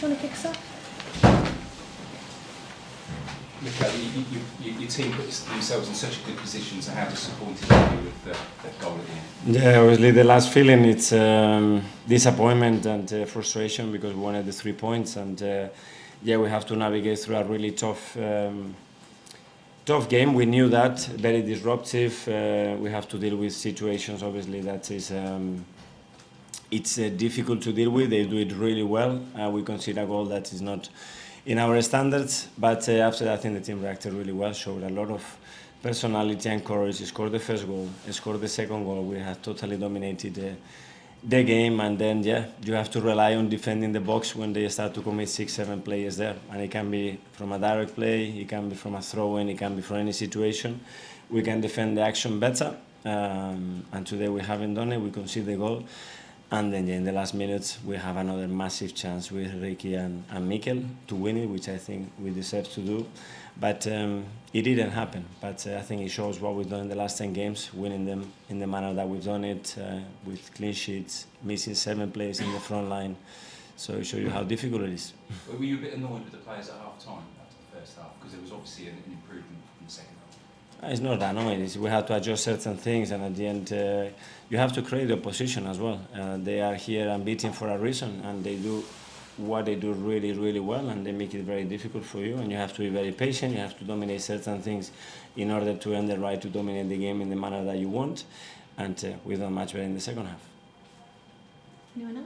Do you want to kick us off? Mikel, your team put themselves in such a good position, so how disappointed are you with that goal at the end? Yeah, obviously the last feeling it's disappointment and frustration because we wanted the 3 points, and yeah, we have to navigate through a really tough game. We knew that, very disruptive. We have to deal with situations obviously that is it's difficult to deal with. They do it really well. We concede a goal that is not in our standards, but after that I think the team reacted really well, showed a lot of personality and courage, scored the first goal, scored the second goal. We have totally dominated the game, and then yeah, you have to rely on defending the box when they start to commit 6-7 players there, and it can be from a direct play, it can be from a throw-in, it can be from any situation. We can defend the action better, and today we haven't done it. We concede the goal, and then yeah, in the last minutes we have another massive chance with Ricky and Mikel to win it, which I think we deserve to do, but it didn't happen. But I think it shows what we've done in the last 10 games, winning them in the manner that we've done it, with clean sheets, missing 7 players in the front line. So it shows you how difficult it is. Were you a bit annoyed with the players at half time after the first half? Because there was obviously an improvement in the second half. It's not annoying. We have to adjust certain things, and at the end, you have to create the opposition as well. They are here and beating for a reason, and they do what they do really, really well, and they make it very difficult for you. And you have to be very patient. You have to dominate certain things in order to earn the right to dominate the game in the manner that you want. And we've done much better in the second half. Anyone else?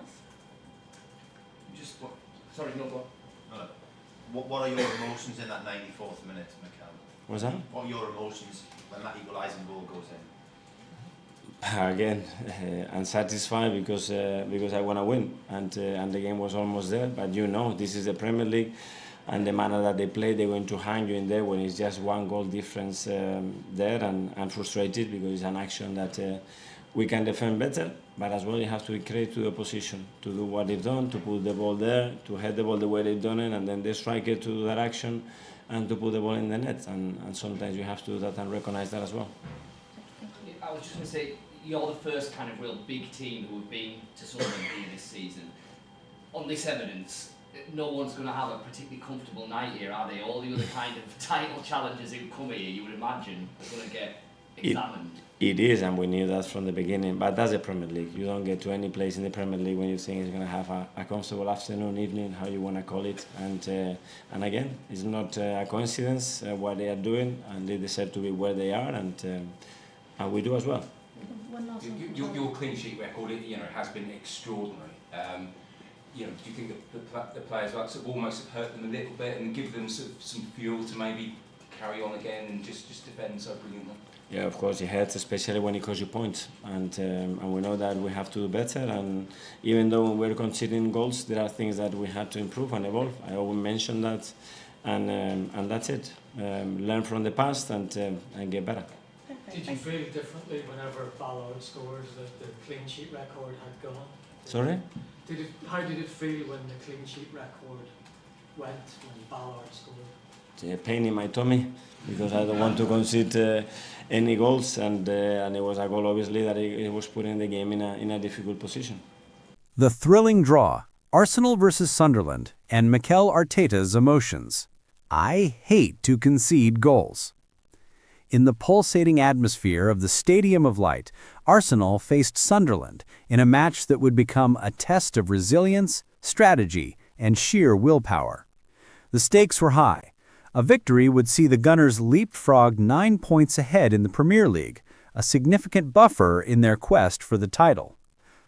Just what? Sorry, no, what? What are your emotions in that 94th minute, Mikel? What's that? What are your emotions when that equalising goal goes in? Again, unsatisfied because I want to win, and the game was almost there. But you know, this is the Premier League, and the manner that they play, they're going to hang you in there when it's just 1 goal difference there, and frustrated because it's an action that we can defend better. But as well, you have to be creative to the opposition, to do what they've done, to put the ball there, to head the ball the way they've done it, and then the striker to do that action and to put the ball in the net. And sometimes you have to do that and recognize that as well. I was just going to say, you're the first kind of real big team who have been to Sunderland this season. On this evidence, no one's going to have a particularly comfortable night here, are they? All the other kind of title challengers who come here, you would imagine, are going to get examined. It is, and we knew that from the beginning. But that's the Premier League. You don't get to any place in the Premier League when you think it's going to have a comfortable afternoon, evening, how you want to call it. And again, it's not a coincidence what they are doing, and they deserve to be where they are, and we do as well. One last one. Your clean sheet record, has been extraordinary. Do you think the players like sort of almost have hurt them a little bit and give them sort of some fuel to maybe carry on again and just defend so brilliantly? Yeah, of course it hurts, especially when it costs you points, and we know that we have to do better. And even though when we're conceding goals, there are things that we have to improve and evolve. I always mention that, and that's it. Learn from the past and get better. Did you feel differently whenever Ballard scores that the clean sheet record had gone? Sorry? How did it feel when the clean sheet record went when Ballard scored? It's a pain in my tummy because I don't want to concede any goals, and it was a goal obviously that it was putting the game in a difficult position. The thrilling draw, Arsenal versus Sunderland, and Mikel Arteta's emotions. I hate to concede goals. In the pulsating atmosphere of the Stadium of Light, Arsenal faced Sunderland in a match that would become a test of resilience, strategy, and sheer willpower. The stakes were high. A victory would see the Gunners leapfrog 9 points ahead in the Premier League, a significant buffer in their quest for the title.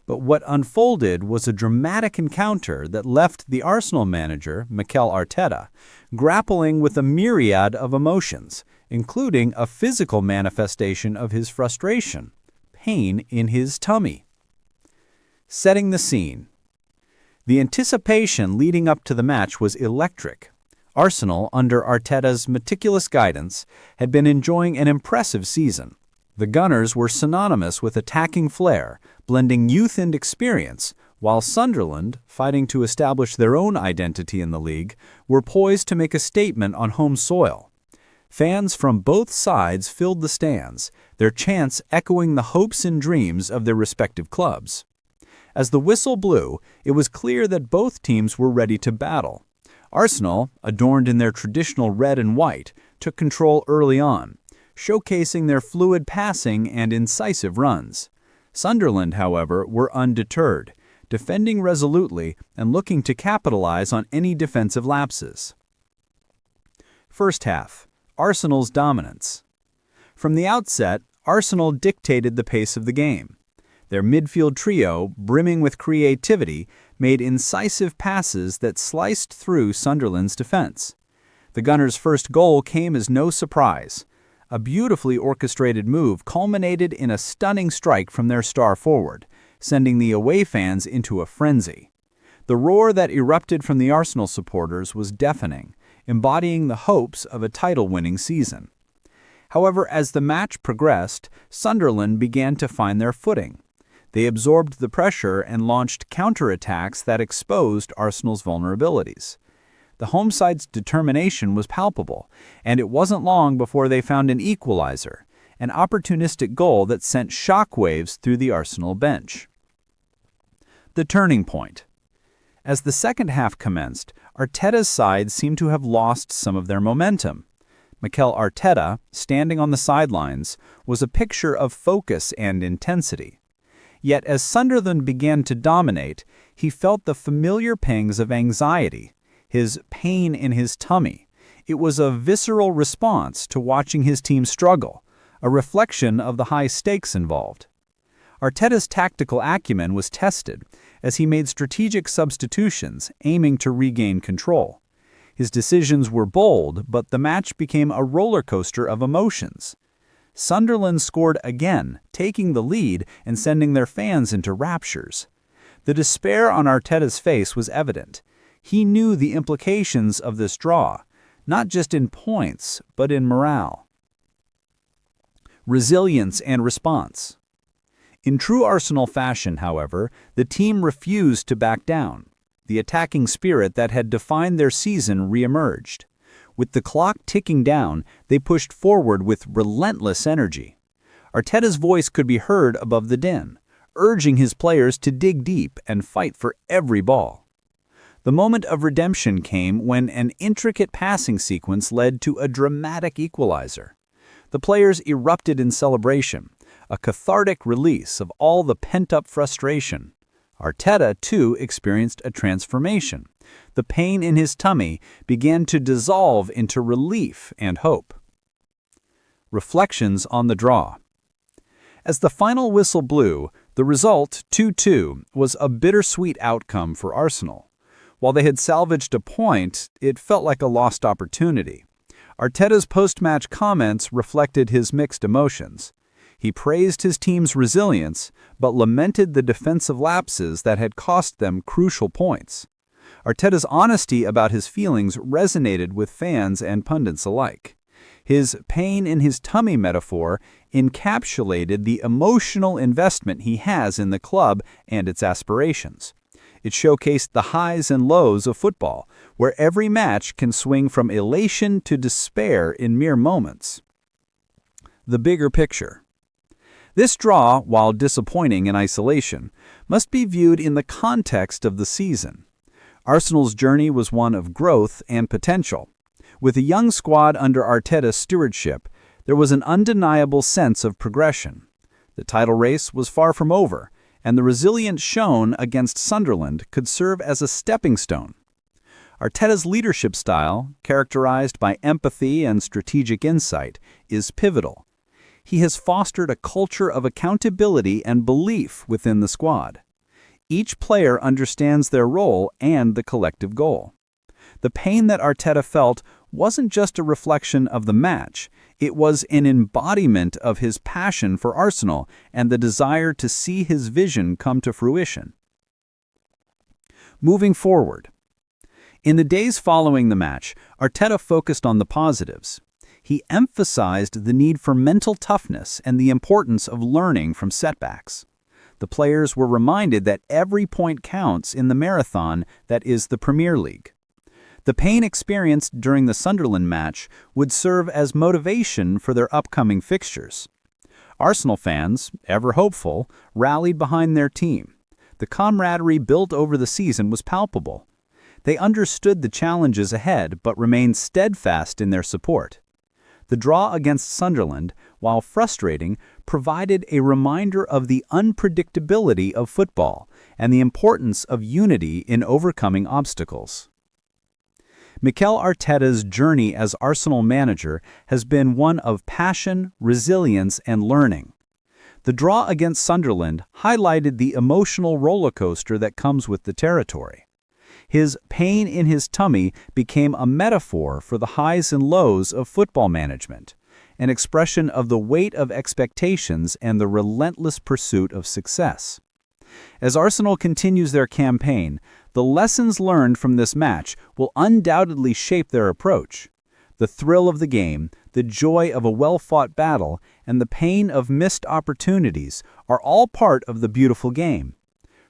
But what unfolded was a dramatic encounter that left the Arsenal manager, Mikel Arteta, grappling with a myriad of emotions, including a physical manifestation of his frustration, pain in his tummy. Setting the scene. The anticipation leading up to the match was electric. Arsenal, under Arteta's meticulous guidance, had been enjoying an impressive season. The Gunners were synonymous with attacking flair, blending youth and experience, while Sunderland, fighting to establish their own identity in the league, were poised to make a statement on home soil. Fans from both sides filled the stands, their chants echoing the hopes and dreams of their respective clubs. As the whistle blew, it was clear that both teams were ready to battle. Arsenal, adorned in their traditional red and white, took control early on, showcasing their fluid passing and incisive runs. Sunderland, however, were undeterred, defending resolutely and looking to capitalize on any defensive lapses. First half, Arsenal's dominance. From the outset, Arsenal dictated the pace of the game. Their midfield trio, brimming with creativity, made incisive passes that sliced through Sunderland's defense. The Gunners' first goal came as no surprise. A beautifully orchestrated move culminated in a stunning strike from their star forward, sending the away fans into a frenzy. The roar that erupted from the Arsenal supporters was deafening, embodying the hopes of a title-winning season. However, as the match progressed, Sunderland began to find their footing. They absorbed the pressure and launched counterattacks that exposed Arsenal's vulnerabilities. The home side's determination was palpable, and it wasn't long before they found an equalizer, an opportunistic goal that sent shockwaves through the Arsenal bench. The turning point. As the second half commenced, Arteta's side seemed to have lost some of their momentum. Mikel Arteta, standing on the sidelines, was a picture of focus and intensity. Yet as Sunderland began to dominate, he felt the familiar pangs of anxiety, his pain in his tummy. It was a visceral response to watching his team struggle, a reflection of the high stakes involved. Arteta's tactical acumen was tested as he made strategic substitutions aiming to regain control. His decisions were bold, but the match became a roller coaster of emotions. Sunderland scored again, taking the lead and sending their fans into raptures. The despair on Arteta's face was evident. He knew the implications of this draw, not just in points, but in morale. Resilience and response. In true Arsenal fashion, however, the team refused to back down. The attacking spirit that had defined their season reemerged. With the clock ticking down, they pushed forward with relentless energy. Arteta's voice could be heard above the din, urging his players to dig deep and fight for every ball. The moment of redemption came when an intricate passing sequence led to a dramatic equalizer. The players erupted in celebration, a cathartic release of all the pent-up frustration. Arteta, too, experienced a transformation. The pain in his tummy began to dissolve into relief and hope. Reflections on the draw. As the final whistle blew, the result, 2-2, was a bittersweet outcome for Arsenal. While they had salvaged a point, it felt like a lost opportunity. Arteta's post-match comments reflected his mixed emotions. He praised his team's resilience, but lamented the defensive lapses that had cost them crucial points. Arteta's honesty about his feelings resonated with fans and pundits alike. His pain in his tummy metaphor encapsulated the emotional investment he has in the club and its aspirations. It showcased the highs and lows of football, where every match can swing from elation to despair in mere moments. The bigger picture. This draw, while disappointing in isolation, must be viewed in the context of the season. Arsenal's journey was one of growth and potential. With a young squad under Arteta's stewardship, there was an undeniable sense of progression. The title race was far from over, and the resilience shown against Sunderland could serve as a stepping stone. Arteta's leadership style, characterized by empathy and strategic insight, is pivotal. He has fostered a culture of accountability and belief within the squad. Each player understands their role and the collective goal. The pain that Arteta felt wasn't just a reflection of the match, it was an embodiment of his passion for Arsenal and the desire to see his vision come to fruition. Moving forward. In the days following the match, Arteta focused on the positives. He emphasized the need for mental toughness and the importance of learning from setbacks. The players were reminded that every point counts in the marathon that is the Premier League. The pain experienced during the Sunderland match would serve as motivation for their upcoming fixtures. Arsenal fans, ever hopeful, rallied behind their team. The camaraderie built over the season was palpable. They understood the challenges ahead but remained steadfast in their support. The draw against Sunderland, while frustrating, provided a reminder of the unpredictability of football and the importance of unity in overcoming obstacles. Mikel Arteta's journey as Arsenal manager has been one of passion, resilience, and learning. The draw against Sunderland highlighted the emotional roller coaster that comes with the territory. His pain in his tummy became a metaphor for the highs and lows of football management, an expression of the weight of expectations and the relentless pursuit of success. As Arsenal continues their campaign, the lessons learned from this match will undoubtedly shape their approach. The thrill of the game, the joy of a well-fought battle, and the pain of missed opportunities are all part of the beautiful game.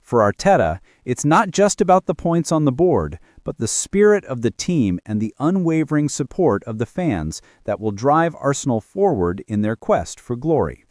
For Arteta, it's not just about the points on the board, but the spirit of the team and the unwavering support of the fans that will drive Arsenal forward in their quest for glory.